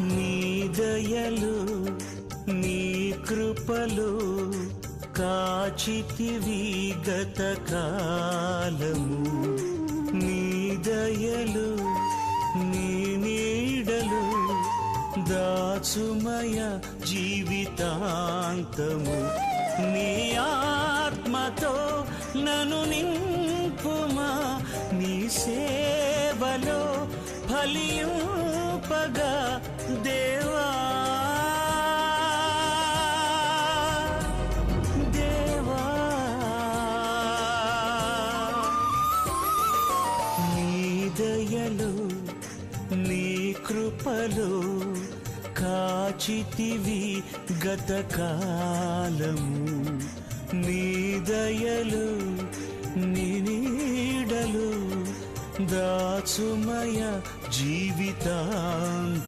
నీ దయలు నీ కృపలు కాచితివి గత కాలము. నీ దయలు నీ నీడలు దాచుమయ జీవితాంతము. నీ ఆత్మతో నన్ను నింపుమా, నీ సేవలో ఫలింపగా దేవా. దేవా నీ దయలు నీ కృపలు కాచితివి గత కాలము. నీ దయలు నీ నీడలు దాచుమయ జీవితాంతం.